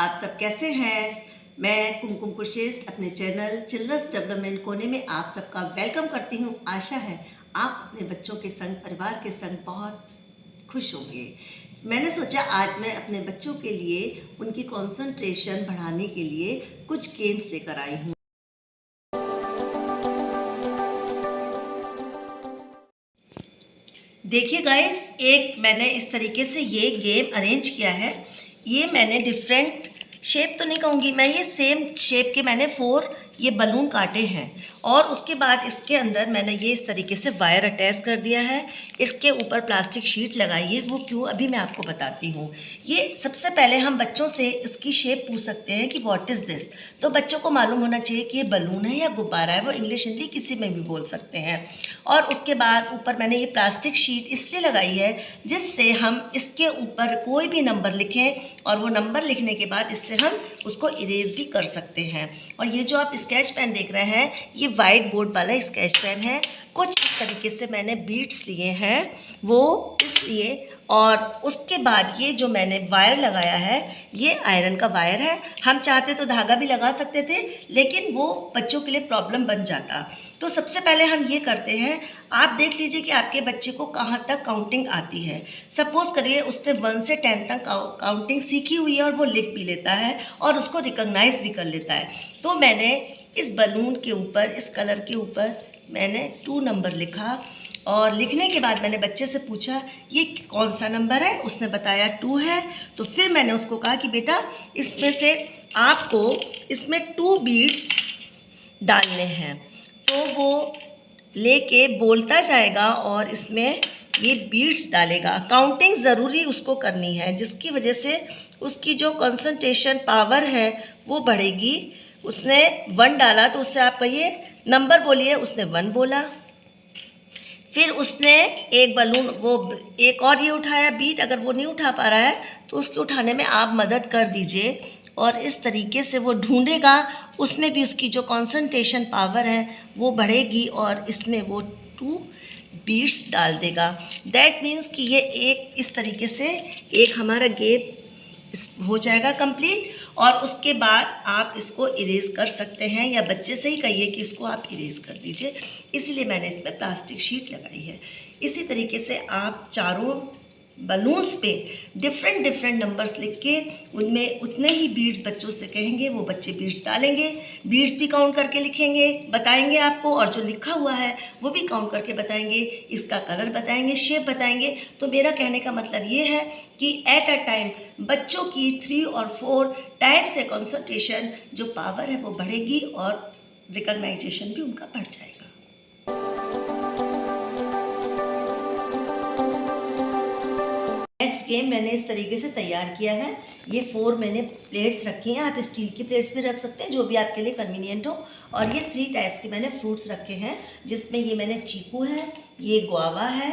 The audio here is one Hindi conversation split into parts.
आप सब कैसे हैं? मैं कुमकुम कुरशीद अपने चैनल चिल्ड्रंस डेवलपमेंट कोने में आप सबका वेलकम करती हूँ। आशा है आप अपने बच्चों के संग, परिवार के संग बहुत खुश होंगे। मैंने सोचा आज मैं अपने बच्चों के लिए उनकी कंसंट्रेशन बढ़ाने के लिए कुछ गेम्स लेकर आई हूँ। देखिए गाइस, एक मैंने इस तरीके से ये गेम अरेंज किया है। ये मैंने डिफरेंट शेप तो नहीं कहूँगी मैं, ये सेम शेप के मैंने 4 ये बलून काटे हैं और उसके बाद इसके अंदर मैंने ये इस तरीके से वायर अटैच कर दिया है। इसके ऊपर प्लास्टिक शीट लगाई है, वो क्यों अभी मैं आपको बताती हूँ। ये सबसे पहले हम बच्चों से इसकी शेप पूछ सकते हैं कि व्हाट इज़ दिस। तो बच्चों को मालूम होना चाहिए कि ये बलून है या गुब्बारा है, वो इंग्लिश हिंदी किसी में भी बोल सकते हैं। और उसके बाद ऊपर मैंने ये प्लास्टिक शीट इसलिए लगाई है जिससे हम इसके ऊपर कोई भी नंबर लिखें और वो नंबर लिखने के बाद इससे हम उसको इरेज भी कर सकते हैं। और ये जो आप स्केच पेन देख रहे हैं, ये वाइट बोर्ड वाला स्केच पेन है। कुछ इस तरीके से मैंने बीट्स लिए हैं वो इसलिए, और उसके बाद ये जो मैंने वायर लगाया है ये आयरन का वायर है। हम चाहते तो धागा भी लगा सकते थे, लेकिन वो बच्चों के लिए प्रॉब्लम बन जाता। तो सबसे पहले हम ये करते हैं, आप देख लीजिए कि आपके बच्चे को कहाँ तक काउंटिंग आती है। सपोज़ करिए उसने 1 से 10 तक काउंटिंग सीखी हुई है और वो लिख भी लेता है और उसको रिकॉग्नाइज भी कर लेता है। तो मैंने इस बलून के ऊपर, इस कलर के ऊपर मैंने 2 नंबर लिखा और लिखने के बाद मैंने बच्चे से पूछा ये कौन सा नंबर है। उसने बताया 2 है। तो फिर मैंने उसको कहा कि बेटा इसमें से आपको इसमें 2 बीट्स डालने हैं। तो वो लेके बोलता जाएगा और इसमें ये बीट्स डालेगा। काउंटिंग ज़रूरी उसको करनी है, जिसकी वजह से उसकी जो कंसंट्रेशन पावर है वो बढ़ेगी। उसने 1 डाला तो उससे आप कहिए नंबर बोलिए, उसने 1 बोला। फिर उसने एक बलून वो एक और ये उठाया बीट, अगर वो नहीं उठा पा रहा है तो उसके उठाने में आप मदद कर दीजिए और इस तरीके से वो ढूंढेगा। उसमें भी उसकी जो कंसंट्रेशन पावर है वो बढ़ेगी और इसमें वो 2 बीट्स डाल देगा। दैट मीन्स कि ये एक इस तरीके से एक हमारा गेम हो जाएगा कंप्लीट। और उसके बाद आप इसको इरेज कर सकते हैं या बच्चे से ही कहिए कि इसको आप इरेज कर दीजिए। इसीलिए मैंने इसमें प्लास्टिक शीट लगाई है। इसी तरीके से आप चारों बलून्स पे डिफरेंट नंबर्स लिख के उनमें उतने ही बीट्स बच्चों से कहेंगे, वो बच्चे बीट्स डालेंगे, बीट्स भी काउंट करके लिखेंगे, बताएंगे आपको, और जो लिखा हुआ है वो भी काउंट करके बताएंगे, इसका कलर बताएंगे, शेप बताएंगे। तो मेरा कहने का मतलब ये है कि एट अ टाइम बच्चों की 3 और 4 टाइप से कंसंट्रेशन जो पावर है वो बढ़ेगी और रिकॉग्नाइजेशन भी उनका बढ़ जाएगा। नेक्स्ट गेम मैंने इस तरीके से तैयार किया है। ये 4 मैंने प्लेट्स रखी हैं, आप स्टील की प्लेट्स भी रख सकते हैं जो भी आपके लिए कन्वीनियंट हो। और ये 3 टाइप्स के मैंने फ्रूट्स रखे हैं, जिसमें ये मैंने चीकू है, ये गुआवा है,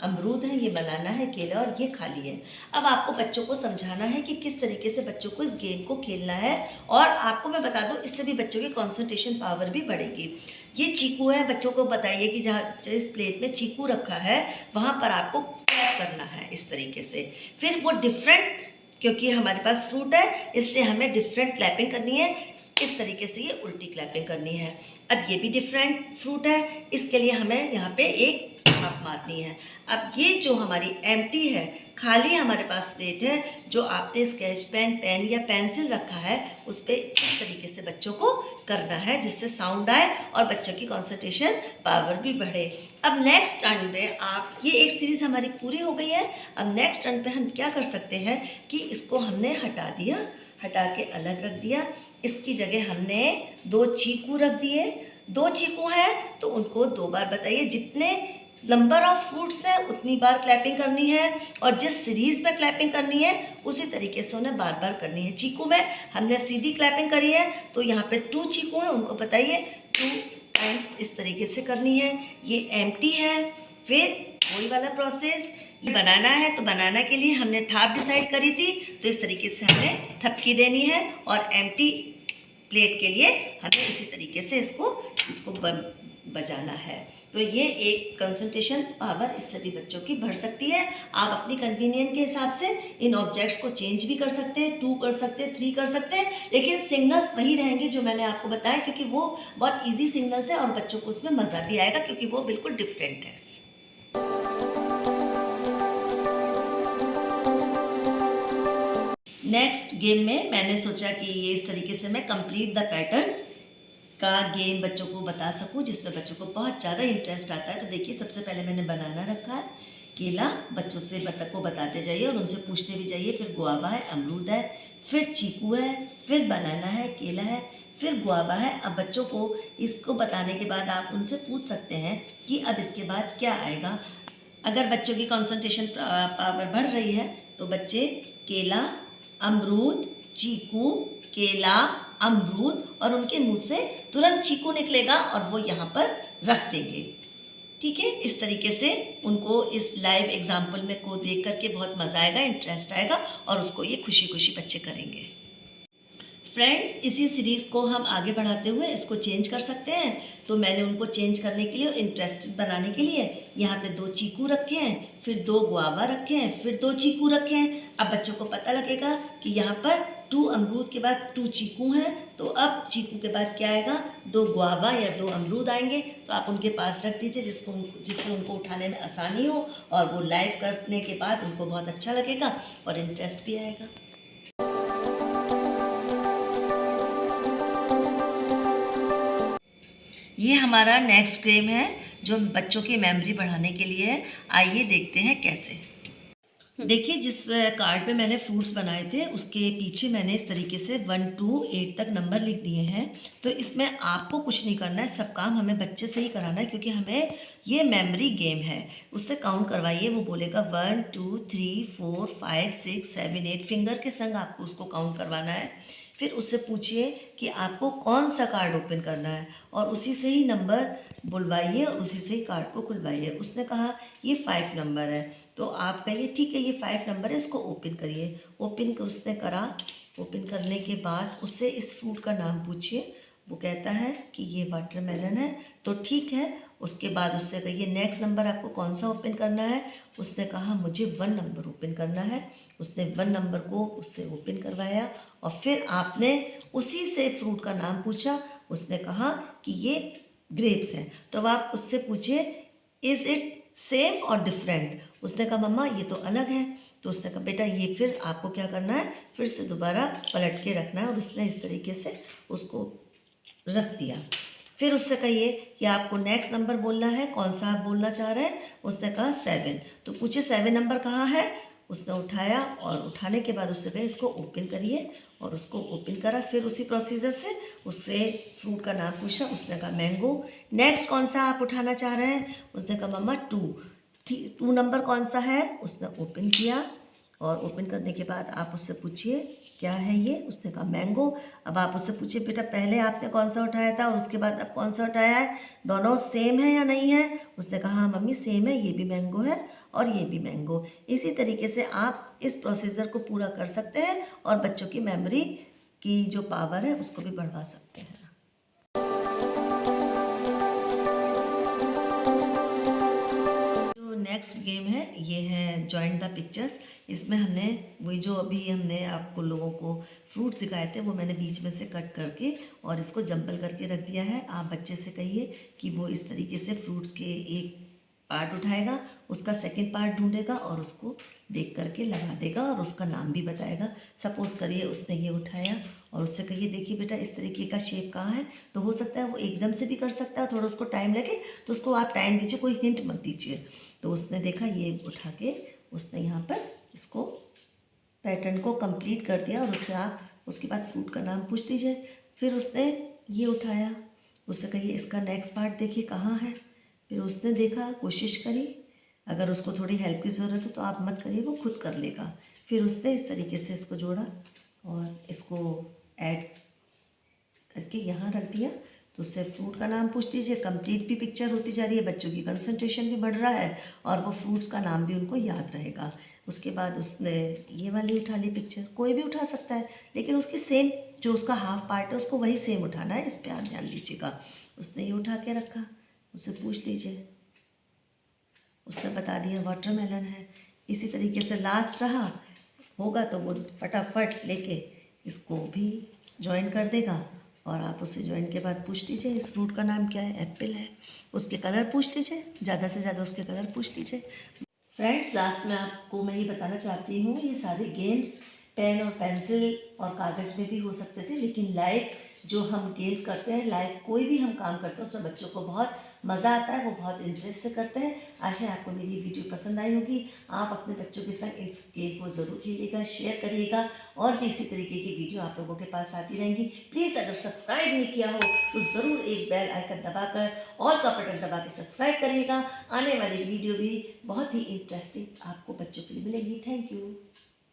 अमरूद है, ये बनाना है, केला, और ये खाली है। अब आपको बच्चों को समझाना है कि किस तरीके से बच्चों को इस गेम को खेलना है। और आपको मैं बता दूं, इससे भी बच्चों की कंसंट्रेशन पावर भी बढ़ेगी। ये चीकू है, बच्चों को बताइए कि जहाँ जिस प्लेट में चीकू रखा है वहाँ पर आपको क्लैप करना है इस तरीके से। फिर वो डिफरेंट, क्योंकि हमारे पास फ्रूट है इसलिए हमें डिफरेंट क्लैपिंग करनी है। इस तरीके से ये उल्टी क्लैपिंग करनी है। अब ये भी डिफरेंट फ्रूट है, इसके लिए हमें यहाँ पे एक थाप मारनी है। अब ये जो हमारी एम्प्टी है, खाली हमारे पास प्लेट है, जो आपने स्केच पेन, पेन या पेंसिल रखा है उस पर इस तरीके से बच्चों को करना है, जिससे साउंड आए और बच्चों की कंसंट्रेशन पावर भी बढ़े। अब नेक्स्ट टर्न पे आप, ये एक सीरीज़ हमारी पूरी हो गई है। अब नेक्स्ट टर्न पे हम क्या कर सकते हैं कि इसको हमने हटा दिया, हटा के अलग रख दिया। इसकी जगह हमने 2 चीकू रख दिए। 2 चीकू हैं तो उनको 2 बार बताइए, जितने नंबर ऑफ फ्रूट्स हैं उतनी बार क्लैपिंग करनी है और जिस सीरीज़ में क्लैपिंग करनी है उसी तरीके से उन्हें बार बार करनी है। चीकू में हमने सीधी क्लैपिंग करी है तो यहाँ पे 2 चीकू हैं, उनको बताइए 2 टाइम्स इस तरीके से करनी है। ये एम्प्टी है, फिर वही वाला प्रोसेस। ये बनाना है तो बनाना के लिए हमने थाप डिसाइड करी थी, तो इस तरीके से हमें थपकी देनी है। और एम्प्टी प्लेट के लिए हमें इसी तरीके से इसको बजाना है। तो ये एक कंसंट्रेशन पावर इससे भी बच्चों की बढ़ सकती है। आप अपनी कन्वीनियंट के हिसाब से इन ऑब्जेक्ट्स को चेंज भी कर सकते हैं, 2 कर सकते हैं, 3 कर सकते हैं, लेकिन सिग्नल्स वही रहेंगे जो मैंने आपको बताया, क्योंकि वो बहुत ईजी सिग्नल्स है और बच्चों को उसमें मज़ा भी आएगा क्योंकि वो बिल्कुल डिफरेंट है। नेक्स्ट गेम में मैंने सोचा कि ये इस तरीके से मैं कंप्लीट द पैटर्न का गेम बच्चों को बता सकूं जिसमें बच्चों को बहुत ज़्यादा इंटरेस्ट आता है। तो देखिए, सबसे पहले मैंने बनाना रखा है, केला बच्चों से को बताते जाइए और उनसे पूछते भी जाइए। फिर गुआवा है, अमरूद है, फिर चीकू है, फिर बनाना है, केला है, फिर गुआवा है। अब बच्चों को इसको बताने के बाद आप उनसे पूछ सकते हैं कि अब इसके बाद क्या आएगा। अगर बच्चों की कंसंट्रेशन पावर बढ़ रही है तो बच्चे केला, अमरूद, चीकू, केला, अमरूद और उनके मुंह से तुरंत चीकू निकलेगा और वो यहाँ पर रख देंगे। ठीक है, इस तरीके से उनको इस लाइव एग्जाम्पल में को देख करके बहुत मज़ा आएगा, इंटरेस्ट आएगा और उसको ये खुशी खुशी बच्चे करेंगे। फ्रेंड्स, इसी सीरीज़ को हम आगे बढ़ाते हुए इसको चेंज कर सकते हैं। तो मैंने उनको चेंज करने के लिए, इंटरेस्टेड बनाने के लिए यहाँ पे 2 चीकू रखे हैं, फिर 2 गुआवा रखे हैं, फिर 2 चीकू रखे हैं। अब बच्चों को पता लगेगा कि यहाँ पर 2 अमरूद के बाद 2 चीकू हैं, तो अब चीकू के बाद क्या आएगा, 2 गुआवा या 2 अमरूद आएंगे। तो आप उनके पास रख दीजिए जिससे उनको उठाने में आसानी हो और वो लाइव करने के बाद उनको बहुत अच्छा लगेगा और इंटरेस्ट भी आएगा। ये हमारा नेक्स्ट गेम है जो बच्चों की मेमोरी बढ़ाने के लिए है। आइए देखते हैं कैसे। देखिए, जिस कार्ड पे मैंने फ्रूट्स बनाए थे उसके पीछे मैंने इस तरीके से 1 to 8 तक नंबर लिख दिए हैं। तो इसमें आपको कुछ नहीं करना है, सब काम हमें बच्चे से ही कराना है क्योंकि हमें ये मेमोरी गेम है। उससे काउंट करवाइए, वो बोलेगा 1 2 3 4 5 6 7 8 फिंगर के संग आपको उसको काउंट करवाना है। फिर उससे पूछिए कि आपको कौन सा कार्ड ओपन करना है और उसी से ही नंबर बुलवाइए और उसी से ही कार्ड को खुलवाइए। उसने कहा ये 5 नंबर है, तो आप कहिए ठीक है ये 5 नंबर है, इसको ओपन करिए। ओपन उसने करा। ओपन करने के बाद उससे इस फ्रूट का नाम पूछिए। वो कहता है कि ये वाटरमेलन है, तो ठीक है। उसके बाद उससे कहिए नेक्स्ट नंबर आपको कौन सा ओपन करना है। उसने कहा मुझे 1 नंबर ओपन करना है। उसने 1 नंबर को उससे ओपन करवाया और फिर आपने उसी से फ्रूट का नाम पूछा। उसने कहा कि ये ग्रेप्स हैं, तो अब आप उससे पूछिए इज़ इट सेम और डिफरेंट। उसने कहा मम्मा ये तो अलग है। तो उसने कहा बेटा ये फिर आपको क्या करना है, फिर से दोबारा पलट के रखना है। और उसने इस तरीके से उसको रख दिया। फिर उससे कहिए कि आपको नेक्स्ट नंबर बोलना है, कौन सा आप बोलना चाह रहे हैं। उसने कहा 7। तो पूछे 7 नंबर कहाँ है। उसने उठाया और उठाने के बाद उससे कहे इसको ओपन करिए और उसको ओपन करा। फिर उसी प्रोसीजर से उससे फ्रूट का नाम पूछा। उसने कहा मैंगो। नेक्स्ट कौन सा आप उठाना चाह रहे हैं। उसने कहा मम्मा 2। 2 नंबर कौन सा है। उसने ओपन किया और ओपन करने के बाद आप उससे पूछिए क्या है ये। उसने कहा मैंगो। अब आप उससे पूछिए बेटा पहले आपने कौन सा उठाया था और उसके बाद अब कौन सा उठाया है, दोनों सेम है या नहीं है। उसने कहा हाँ मम्मी सेम है, ये भी मैंगो है और ये भी मैंगो। इसी तरीके से आप इस प्रोसीजर को पूरा कर सकते हैं और बच्चों की मेमोरी की जो पावर है उसको भी बढ़ा सकते हैं। नेक्स्ट गेम है, ये है जॉइन द पिक्चर्स। इसमें हमने वही जो अभी हमने आपको लोगों को फ्रूट्स दिखाए थे वो मैंने बीच में से कट करके और इसको जंबल करके रख दिया है। आप बच्चे से कहिए कि वो इस तरीके से फ्रूट्स के एक पार्ट उठाएगा, उसका सेकंड पार्ट ढूंढेगा और उसको देख करके लगा देगा और उसका नाम भी बताएगा। सपोज़ करिए उसने ये उठाया और उससे कहिए देखिए बेटा इस तरीके का शेप कहाँ है। तो हो सकता है वो एकदम से भी कर सकता है, थोड़ा उसको टाइम लगे तो उसको आप टाइम दीजिए, कोई हिंट मत दीजिए। तो उसने देखा ये उठा के उसने यहाँ पर इसको पैटर्न को कंप्लीट कर दिया और उससे आप उसके बाद फ्रूट का नाम पूछ दीजिए। फिर उसने ये उठाया, उससे कहिए इसका नेक्स्ट पार्ट देखिए कहाँ है। फिर उसने देखा, कोशिश करी, अगर उसको थोड़ी हेल्प की ज़रूरत है तो आप मत करिए, वो खुद कर लेगा। फिर उसने इस तरीके से इसको जोड़ा और इसको ऐड करके यहाँ रख दिया। तो उससे फ्रूट का नाम पूछ लीजिए, कंप्लीट भी पिक्चर होती जा रही है, बच्चों की कंसंट्रेशन भी बढ़ रहा है और वो फ्रूट्स का नाम भी उनको याद रहेगा। उसके बाद उसने ये वाली उठा ली पिक्चर, कोई भी उठा सकता है लेकिन उसकी सेम जो उसका हाफ पार्ट है उसको वही सेम उठाना है, इस पर आप ध्यान दीजिएगा। उसने ये उठा के रखा, उससे पूछ लीजिए उसने बता दिया वाटरमेलन है। इसी तरीके से लास्ट रहा होगा तो वो फटाफट लेके इसको भी ज्वाइन कर देगा और आप उससे ज्वाइन के बाद पूछ लीजिए इस फ्रूट का नाम क्या है, एप्पल है, उसके कलर पूछ लीजिए, ज़्यादा से ज़्यादा उसके कलर पूछ लीजिए। फ्रेंड्स लास्ट में आपको मैं ये बताना चाहती हूँ, ये सारे गेम्स पेन और पेंसिल और कागज़ में भी हो सकते थे, लेकिन लाइव जो हम गेम्स करते हैं, लाइव कोई भी हम काम करते हैं उसमें बच्चों को बहुत मज़ा आता है, वो बहुत इंटरेस्ट से करते हैं। आशा है आपको मेरी वीडियो पसंद आई होगी। आप अपने बच्चों के साथ इस गेम को ज़रूर खेलिएगा, शेयर करिएगा और भी इसी तरीके की वीडियो आप लोगों के पास आती रहेंगी। प्लीज़ अगर सब्सक्राइब नहीं किया हो तो ज़रूर एक बेल आइकन दबाकर ऑल का बटन दबा के सब्सक्राइब करिएगा। आने वाली वीडियो भी बहुत ही इंटरेस्टिंग आपको बच्चों के लिए मिलेगी। Thank you.